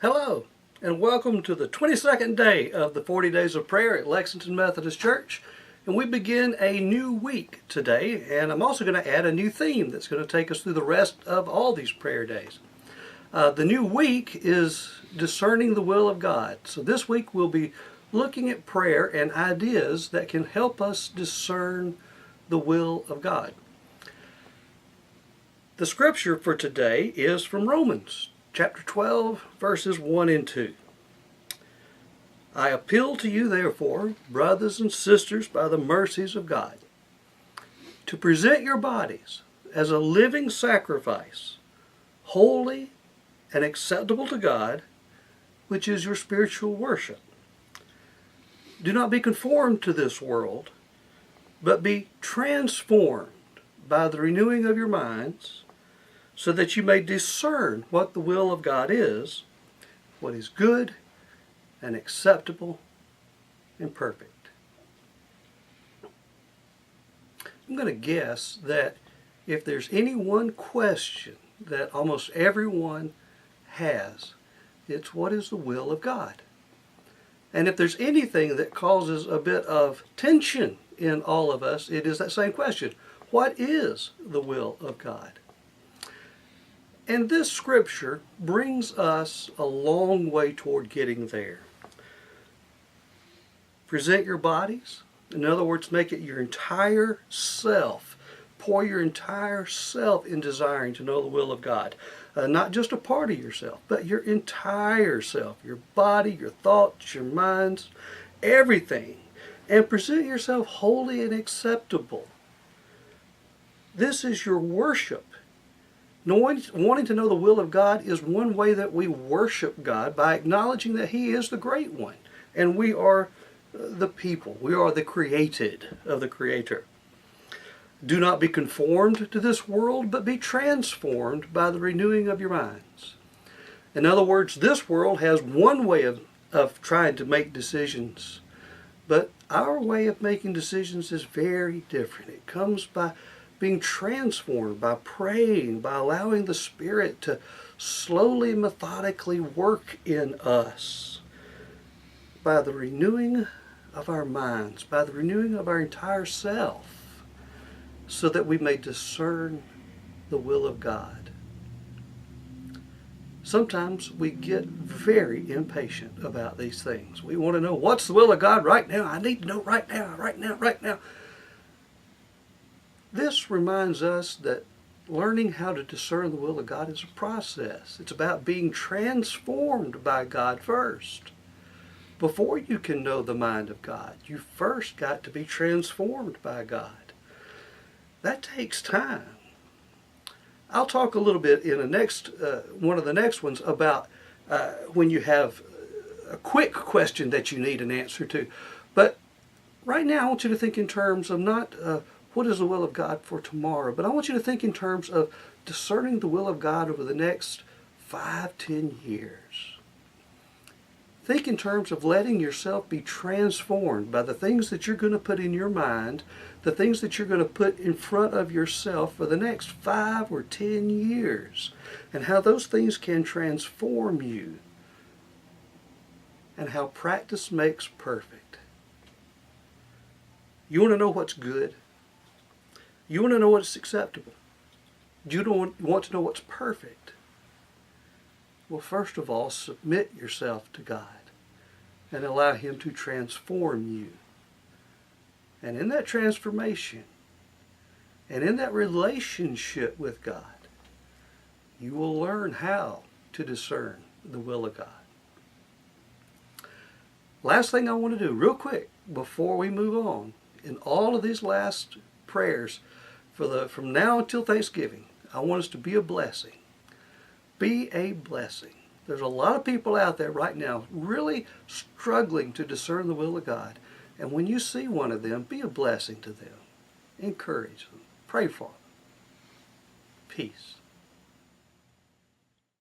Hello, and welcome to the 22nd day of the 40 Days of Prayer at Lexington Methodist Church. And we begin a new week today, and I'm also going to add a new theme that's going to take us through the rest of all these prayer days. The new week is discerning the will of God. So this week we'll be looking at prayer and ideas that can help us discern the will of God. The scripture for today is from Romans chapter 12, verses 1 and 2. I appeal to you, therefore, brothers and sisters, by the mercies of God, to present your bodies as a living sacrifice, holy and acceptable to God, which is your spiritual worship. Do not be conformed to this world, but be transformed by the renewing of your minds, so that you may discern what the will of God is, what is good and acceptable and perfect. I'm going to guess that if there's any one question that almost everyone has, it's what is the will of God? And if there's anything that causes a bit of tension in all of us, it is that same question. What is the will of God? And this scripture brings us a long way toward getting there. Present your bodies. In other words, make it your entire self. Pour your entire self in desiring to know the will of God. Not just a part of yourself, but your entire self. Your body, your thoughts, your minds, everything. And present yourself holy and acceptable. This is your worship. Wanting to know the will of God is one way that we worship God, by acknowledging that He is the great one. And we are the people. We are the created of the Creator. Do not be conformed to this world, but be transformed by the renewing of your minds. In other words, this world has one way of trying to make decisions, but our way of making decisions is very different. It comes by being transformed, by praying, by allowing the Spirit to slowly, methodically work in us, by the renewing of our minds, by the renewing of our entire self, so that we may discern the will of God. Sometimes we get very impatient about these things. We want to know, what's the will of God right now? I need to know right now, right now, right now. This reminds us that learning how to discern the will of God is a process. It's about being transformed by God first. Before you can know the mind of God, you first got to be transformed by God. That takes time. I'll talk a little bit in one of the next ones about when you have a quick question that you need an answer to. But right now I want you to think in terms of not what is the will of God for tomorrow, but I want you to think in terms of discerning the will of God over the next 5-10 years. Think in terms of letting yourself be transformed by the things that you're going to put in your mind, the things that you're going to put in front of yourself for the next 5 or 10 years, and how those things can transform you, and how practice makes perfect. You want to know what's good? You want to know what's acceptable? You don't want to know what's perfect? Well, first of all, submit yourself to God and allow Him to transform you. And in that transformation, and in that relationship with God, you will learn how to discern the will of God. Last thing I want to do, real quick, before we move on, in all of these last prayers, from now until Thanksgiving, I want us to be a blessing. Be a blessing. There's a lot of people out there right now really struggling to discern the will of God. And when you see one of them, be a blessing to them. Encourage them. Pray for them. Peace.